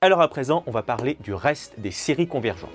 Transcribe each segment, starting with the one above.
Alors à présent, on va parler du reste des séries convergentes.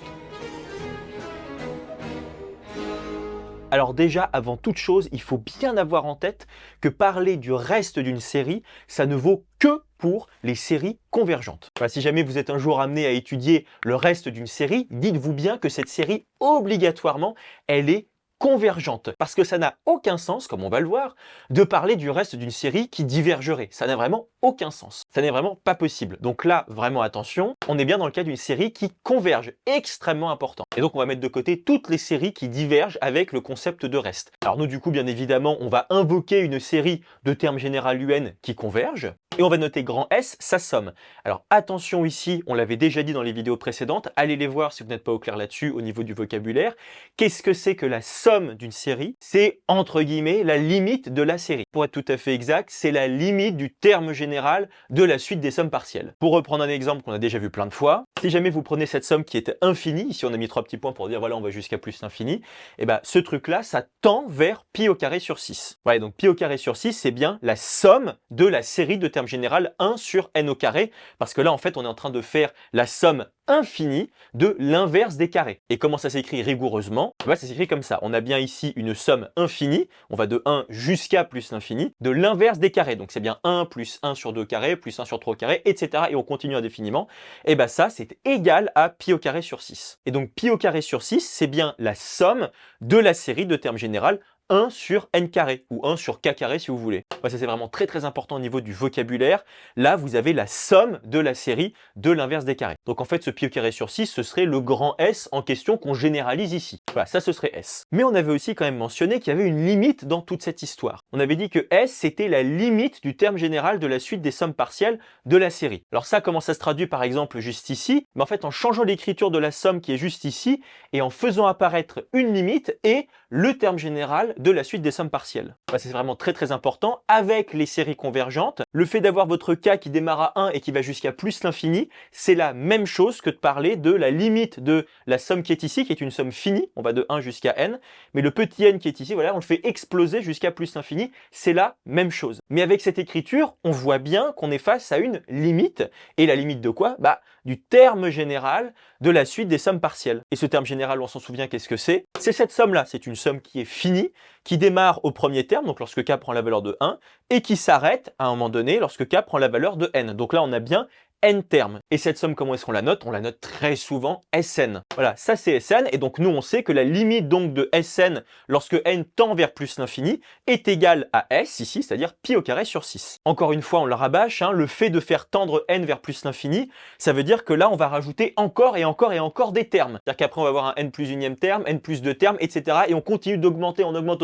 Alors déjà, avant toute chose, il faut bien avoir en tête que parler du reste d'une série, ça ne vaut que pour les séries convergentes. Enfin, si jamais vous êtes un jour amené à étudier le reste d'une série, dites-vous bien que cette série, obligatoirement, elle est convergente. Parce que ça n'a aucun sens, comme on va le voir, de parler du reste d'une série qui divergerait. Ça n'a vraiment aucun sens. Ça n'est vraiment pas possible. Donc là, vraiment attention, on est bien dans le cas d'une série qui converge, extrêmement important. Et donc on va mettre de côté toutes les séries qui divergent avec le concept de reste. Alors nous, du coup, bien évidemment, on va invoquer une série de termes général UN qui convergent. Et on va noter grand S, sa somme. Alors attention ici, on l'avait déjà dit dans les vidéos précédentes, allez les voir si vous n'êtes pas au clair là-dessus au niveau du vocabulaire. Qu'est-ce que c'est que la somme d'une série? C'est entre guillemets la limite de la série. Pour être tout à fait exact, c'est la limite du terme général de la suite des sommes partielles. Pour reprendre un exemple qu'on a déjà vu plein de fois, si jamais vous prenez cette somme qui est infinie, ici on a mis 3 petits points pour dire voilà on va jusqu'à plus l'infini, et ben ce truc-là, ça tend vers pi au carré sur 6. Ouais, donc pi au carré sur 6, c'est bien la somme de la série de termes général 1 sur n au carré, parce que là en fait on est en train de faire la somme infinie de l'inverse des carrés. Et comment ça s'écrit rigoureusement? Ça s'écrit comme ça. On a bien ici une somme infinie, on va de 1 jusqu'à plus l'infini, de l'inverse des carrés. Donc c'est bien 1 plus 1 sur 2 carrés, plus 1 sur 3 carrés, etc. Et on continue indéfiniment. Et bien ça, c'est égal à pi au carré sur 6. Et donc pi au carré sur 6, c'est bien la somme de la série de termes général 1 sur n carré, ou 1 sur k carré si vous voulez. Ça c'est vraiment très important au niveau du vocabulaire. Là, vous avez la somme de la série de l'inverse des carrés. Donc en fait, ce pi au carré sur 6, ce serait le grand S en question qu'on généralise ici. Voilà, ça ce serait S. Mais on avait aussi quand même mentionné qu'il y avait une limite dans toute cette histoire. On avait dit que S, c'était la limite du terme général de la suite des sommes partielles de la série. Alors ça, comment ça se traduit par exemple juste ici? Mais en fait, en changeant l'écriture de la somme qui est juste ici, et en faisant apparaître une limite et le terme général de la suite des sommes partielles. C'est vraiment très important. Avec les séries convergentes, le fait d'avoir votre k qui démarre à 1 et qui va jusqu'à plus l'infini, c'est la même chose que de parler de la limite de la somme qui est ici, qui est une somme finie, on va de 1 jusqu'à n, mais le petit n qui est ici, voilà, on le fait exploser jusqu'à plus l'infini, c'est la même chose. Mais avec cette écriture, on voit bien qu'on est face à une limite, et la limite de quoi? Du terme général de la suite des sommes partielles. Et ce terme général, on s'en souvient, qu'est-ce que c'est? C'est cette somme-là, c'est une somme qui est finie, qui démarre au premier terme, donc lorsque k prend la valeur de 1, et qui s'arrête à un moment donné lorsque k prend la valeur de n. Donc là, on a bien n termes. Et cette somme, comment est-ce qu'on la note? On la note très souvent Sn. Voilà, ça c'est Sn, et donc nous on sait que la limite donc de Sn lorsque n tend vers plus l'infini est égale à S ici, c'est-à-dire pi au carré sur 6. Encore une fois, on le rabâche, le fait de faire tendre n vers plus l'infini, ça veut dire que là on va rajouter encore et encore et encore des termes. C'est-à-dire qu'après on va avoir un n plus unième terme, n plus 2 termes, etc. Et on continue d'augmenter, on augmente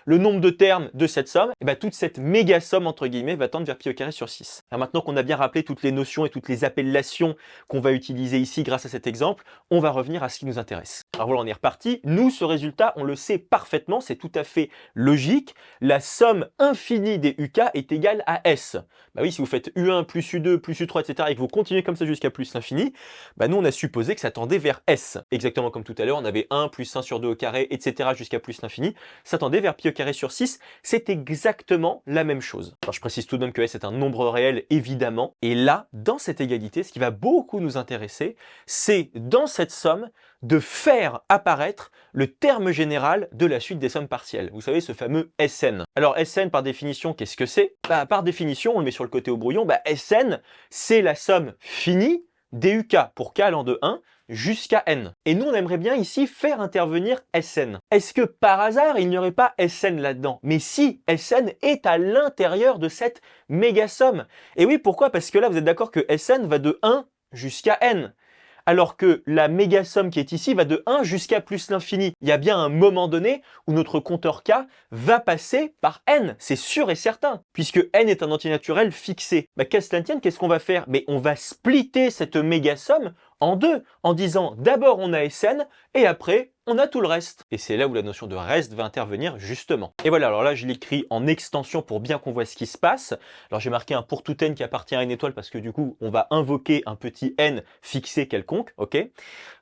le nombre de termes de cette somme, et toute cette méga somme entre guillemets va tendre vers pi au carré sur 6. Alors maintenant qu'on a bien rappelé toutes les notions et toutes les appellations qu'on va utiliser ici grâce à cet exemple, on va revenir à ce qui nous intéresse. Alors voilà, on est reparti. Nous, ce résultat, on le sait parfaitement, c'est tout à fait logique. La somme infinie des UK est égale à S. Oui, si vous faites U1 plus U2 plus U3, etc. et que vous continuez comme ça jusqu'à plus l'infini, nous, on a supposé que ça tendait vers S. Exactement comme tout à l'heure, on avait 1 plus 1 sur 2 au carré, etc. jusqu'à plus l'infini. Ça tendait vers pi au carré sur 6. C'est exactement la même chose. Alors, je précise tout de même que S est un nombre réel, évidemment. Et là, dans cette égalité, ce qui va beaucoup nous intéresser, c'est dans cette somme de faire apparaître le terme général de la suite des sommes partielles. Vous savez, ce fameux Sn. Alors Sn, par définition, qu'est-ce que c'est? Par définition, on le met sur le côté au brouillon, Sn, c'est la somme finie des UK pour k allant de 1 jusqu'à n. Et nous, on aimerait bien ici faire intervenir Sn. Est-ce que par hasard, il n'y aurait pas Sn là-dedans? Mais si, Sn est à l'intérieur de cette méga somme. Et oui, pourquoi? Parce que là, vous êtes d'accord que Sn va de 1 jusqu'à n. Alors que la méga somme qui est ici va de 1 jusqu'à plus l'infini. Il y a bien un moment donné où notre compteur k va passer par n, c'est sûr et certain, puisque n est un entier naturel fixé. Qu'à cela ne tienne, qu'est-ce qu'on va faire? Mais on va splitter cette méga somme en deux, en disant d'abord on a Sn, et après on a tout le reste. Et c'est là où la notion de reste va intervenir justement. Et voilà, alors là je l'écris en extension pour bien qu'on voit ce qui se passe. Alors j'ai marqué un pour tout n qui appartient à une étoile parce que du coup on va invoquer un petit n fixé quelconque, ok?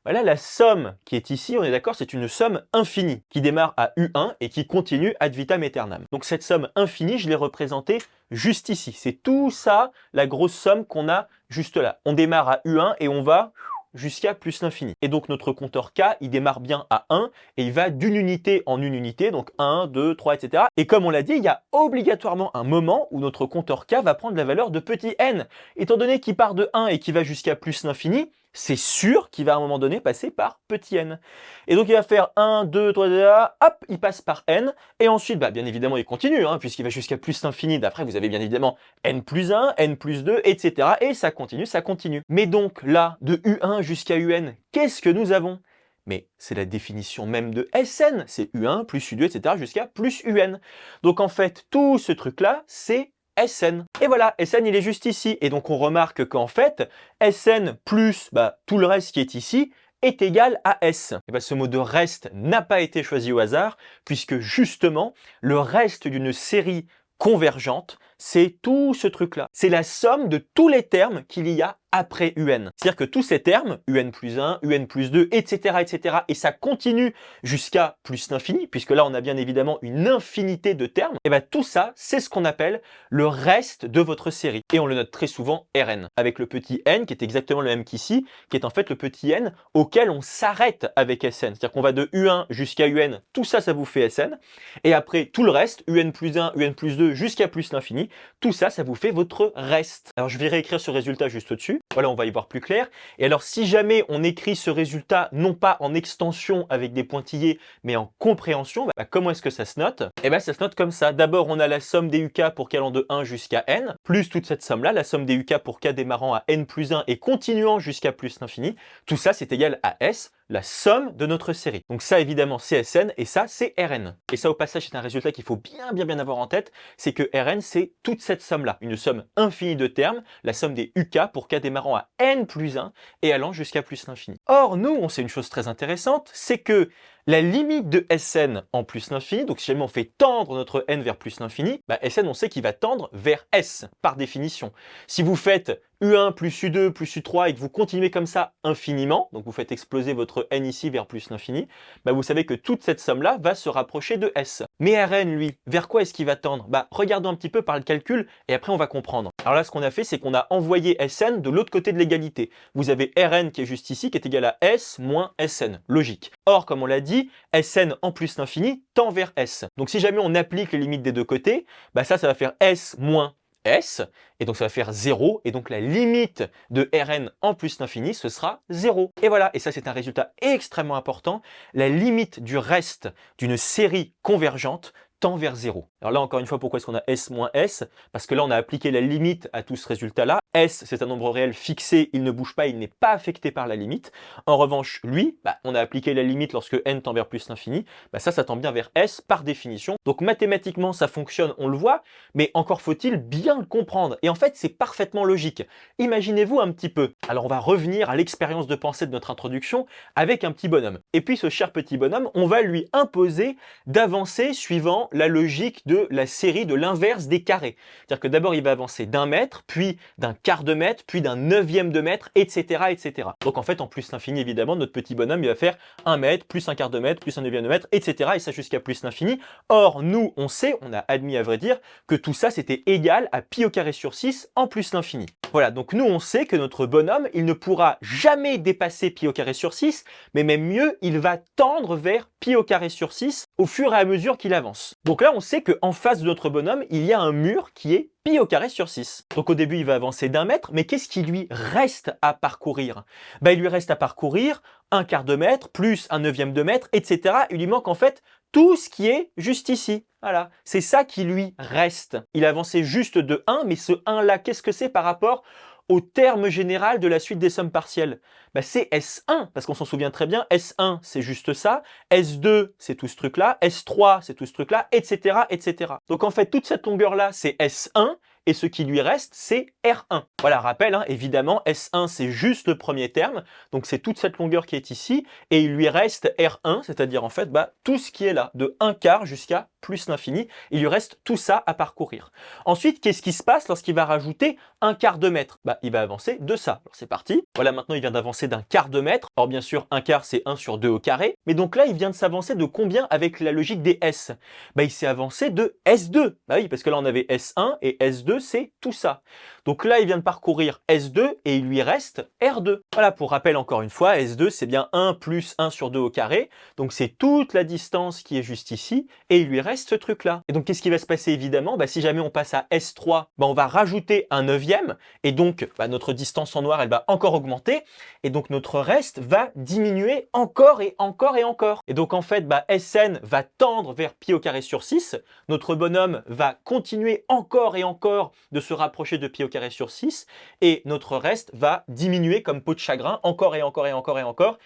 Voilà, la somme qui est ici, on est d'accord, c'est une somme infinie qui démarre à U1 et qui continue ad vitam aeternam. Donc cette somme infinie, je l'ai représentée juste ici. C'est tout ça, la grosse somme qu'on a juste là. On démarre à U1 et on va jusqu'à plus l'infini. Et donc notre compteur K, il démarre bien à 1 et il va d'une unité en une unité, donc 1, 2, 3, etc. Et comme on l'a dit, il y a obligatoirement un moment où notre compteur K va prendre la valeur de petit n. Étant donné qu'il part de 1 et qu'il va jusqu'à plus l'infini, c'est sûr qu'il va à un moment donné passer par petit n. Et donc il va faire 1, 2, 3, hop, il passe par n, et ensuite, bien évidemment, il continue, puisqu'il va jusqu'à plus l'infini. D'après, vous avez bien évidemment n plus 1, n plus 2, etc. Et ça continue, ça continue. Mais donc là, de U1 jusqu'à UN, qu'est-ce que nous avons? Mais c'est la définition même de Sn, c'est U1 plus U2, etc. jusqu'à plus UN. Donc en fait, tout ce truc-là, c'est Sn. Et voilà, Sn il est juste ici. Et donc on remarque qu'en fait, Sn plus tout le reste qui est ici est égal à S. Et ce mot de reste n'a pas été choisi au hasard, puisque justement, le reste d'une série convergente, c'est tout ce truc-là. C'est la somme de tous les termes qu'il y a après UN. C'est-à-dire que tous ces termes, UN plus 1, UN plus 2, etc., etc., et ça continue jusqu'à plus l'infini, puisque là, on a bien évidemment une infinité de termes, et tout ça, c'est ce qu'on appelle le reste de votre série. Et on le note très souvent Rn, avec le petit n, qui est exactement le même qu'ici, qui est en fait le petit n auquel on s'arrête avec Sn. C'est-à-dire qu'on va de U1 jusqu'à UN, tout ça, ça vous fait Sn, et après, tout le reste, UN plus 1, UN plus 2, jusqu'à plus l'infini, tout ça, ça vous fait votre reste. Alors, je vais réécrire ce résultat juste au-dessus. Voilà, on va y voir plus clair. Et alors, si jamais on écrit ce résultat, non pas en extension avec des pointillés, mais en compréhension, comment est-ce que ça se note? Ça se note comme ça. D'abord, on a la somme des UK pour k allant de 1 jusqu'à n, plus toute cette somme-là, la somme des UK pour k démarrant à n plus 1 et continuant jusqu'à plus l'infini. Tout ça, c'est égal à S, la somme de notre série. Donc ça, évidemment, c'est Sn et ça, c'est Rn. Et ça, au passage, c'est un résultat qu'il faut bien avoir en tête, c'est que Rn, c'est toute cette somme-là, une somme infinie de termes, la somme des UK pour k démarrant à n plus 1 et allant jusqu'à plus l'infini. Or, nous, on sait une chose très intéressante, c'est que la limite de Sn en plus l'infini, donc si jamais on fait tendre notre n vers plus l'infini, Sn, on sait qu'il va tendre vers S, par définition. Si vous faites U1 plus U2 plus U3 et que vous continuez comme ça infiniment, donc vous faites exploser votre n ici vers plus l'infini, vous savez que toute cette somme-là va se rapprocher de S. Mais Rn, lui, vers quoi est-ce qu'il va tendre? Regardons un petit peu par le calcul et après on va comprendre. Alors là, ce qu'on a fait, c'est qu'on a envoyé Sn de l'autre côté de l'égalité. Vous avez Rn qui est juste ici, qui est égal à S moins Sn. Logique. Or, comme on l'a dit, Sn en plus l'infini tend vers S. Donc si jamais on applique les limites des deux côtés, ça va faire S moins S, et donc ça va faire 0, et donc la limite de Rn en plus l'infini, ce sera 0. Et voilà, et ça c'est un résultat extrêmement important, la limite du reste d'une série convergente tend vers 0. Alors là, encore une fois, pourquoi est-ce qu'on a S moins S? Parce que là, on a appliqué la limite à tout ce résultat-là. S, c'est un nombre réel fixé, il ne bouge pas, il n'est pas affecté par la limite. En revanche, lui, on a appliqué la limite lorsque n tend vers plus l'infini. Ça tend bien vers S par définition. Donc mathématiquement, ça fonctionne, on le voit, mais encore faut-il bien le comprendre. Et en fait, c'est parfaitement logique. Imaginez-vous un petit peu. Alors, on va revenir à l'expérience de pensée de notre introduction avec un petit bonhomme. Et puis, ce cher petit bonhomme, on va lui imposer d'avancer suivant la logique de la série de l'inverse des carrés. C'est-à-dire que d'abord, il va avancer d'un mètre, puis d'un quart de mètre, puis d'un neuvième de mètre, etc., etc. Donc en fait, en plus l'infini, évidemment, notre petit bonhomme, il va faire 1 mètre, plus un quart de mètre, plus un neuvième de mètre, etc., et ça jusqu'à plus l'infini. Or, nous, on sait, on a admis à vrai dire, que tout ça, c'était égal à pi au carré sur 6 en plus l'infini. Voilà, donc nous, on sait que notre bonhomme, il ne pourra jamais dépasser pi au carré sur 6, mais même mieux, il va tendre vers pi au carré sur 6 au fur et à mesure qu'il avance. Donc là, on sait qu'en face de notre bonhomme, il y a un mur qui est pi au carré sur 6. Donc au début, il va avancer d'un mètre, mais qu'est-ce qui lui reste à parcourir? Il lui reste à parcourir un quart de mètre, plus un neuvième de mètre, etc. Il lui manque en fait tout ce qui est juste ici. Voilà, c'est ça qui lui reste. Il a avancé juste de 1, mais ce 1-là, qu'est-ce que c'est par rapport au terme général de la suite des sommes partielles? C'est S1, parce qu'on s'en souvient très bien, S1 c'est juste ça, S2 c'est tout ce truc-là, S3 c'est tout ce truc-là, etc., etc. Donc en fait, toute cette longueur-là, c'est S1, et ce qui lui reste, c'est R1. Voilà, rappel, évidemment, S1 c'est juste le premier terme, donc c'est toute cette longueur qui est ici, et il lui reste R1, c'est-à-dire en fait tout ce qui est là, de 1 quart jusqu'à plus l'infini. Il lui reste tout ça à parcourir. Ensuite, qu'est-ce qui se passe lorsqu'il va rajouter un quart de mètre? Il va avancer de ça. Alors c'est parti. Voilà, maintenant il vient d'avancer d'un quart de mètre. Alors bien sûr, un quart c'est 1 sur 2 au carré. Mais donc là, il vient de s'avancer de combien avec la logique des S? Il s'est avancé de S2. Oui, parce que là on avait S1 et S2 c'est tout ça. Donc là, il vient de parcourir S2 et il lui reste R2. Voilà, pour rappel encore une fois, S2 c'est bien 1 plus 1 sur 2 au carré. Donc c'est toute la distance qui est juste ici et il lui reste ce truc-là. Et donc qu'est-ce qui va se passer évidemment? Si jamais on passe à S3, on va rajouter un neuvième et donc notre distance en noir elle va encore augmenter et donc notre reste va diminuer encore et encore et encore. Et donc en fait Sn va tendre vers pi au carré sur 6, notre bonhomme va continuer encore et encore de se rapprocher de pi au carré sur 6 et notre reste va diminuer comme peau de chagrin encore et encore et encore et encore.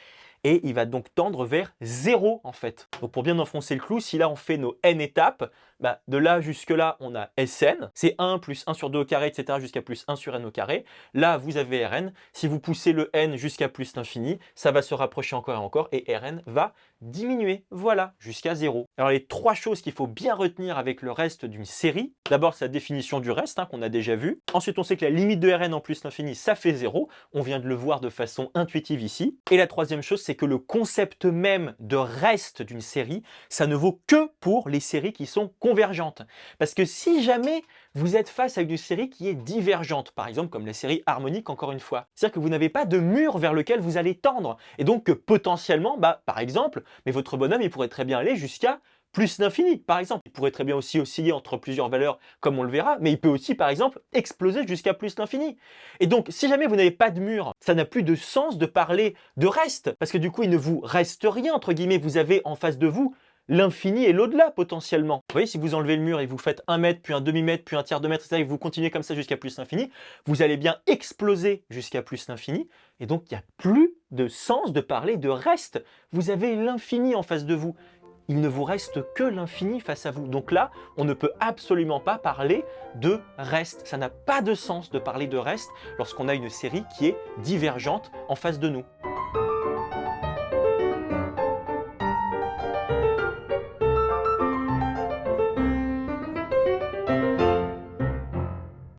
Et il va donc tendre vers 0 en fait. Donc pour bien enfoncer le clou, si là on fait nos n étapes, de là jusque là on a Sn, c'est 1 plus 1 sur 2 au carré, etc. jusqu'à plus 1 sur n au carré. Là vous avez Rn, si vous poussez le n jusqu'à plus l'infini, ça va se rapprocher encore et encore et Rn va diminuer, voilà, jusqu'à 0. Alors les trois choses qu'il faut bien retenir avec le reste d'une série, d'abord sa définition du reste qu'on a déjà vu. Ensuite on sait que la limite de Rn en plus l'infini ça fait 0, on vient de le voir de façon intuitive ici. Et la troisième chose c'est que le concept même de reste d'une série, ça ne vaut que pour les séries qui sont convergentes. Parce que si jamais vous êtes face à une série qui est divergente, par exemple comme la série harmonique encore une fois, c'est-à-dire que vous n'avez pas de mur vers lequel vous allez tendre, et donc que potentiellement, par exemple, mais votre bonhomme il pourrait très bien aller jusqu'à plus l'infini, par exemple. Il pourrait très bien aussi osciller entre plusieurs valeurs, comme on le verra, mais il peut aussi, par exemple, exploser jusqu'à plus l'infini. Et donc, si jamais vous n'avez pas de mur, ça n'a plus de sens de parler de reste, parce que du coup, il ne vous reste rien, entre guillemets, vous avez en face de vous l'infini et l'au-delà potentiellement. Vous voyez, si vous enlevez le mur et vous faites 1 mètre, puis un demi-mètre, puis un tiers de mètre, etc., et que vous continuez comme ça jusqu'à plus l'infini, vous allez bien exploser jusqu'à plus l'infini, et donc il n'y a plus de sens de parler de reste. Vous avez l'infini en face de vous. Il ne vous reste que l'infini face à vous. Donc là, on ne peut absolument pas parler de reste. Ça n'a pas de sens de parler de reste lorsqu'on a une série qui est divergente en face de nous.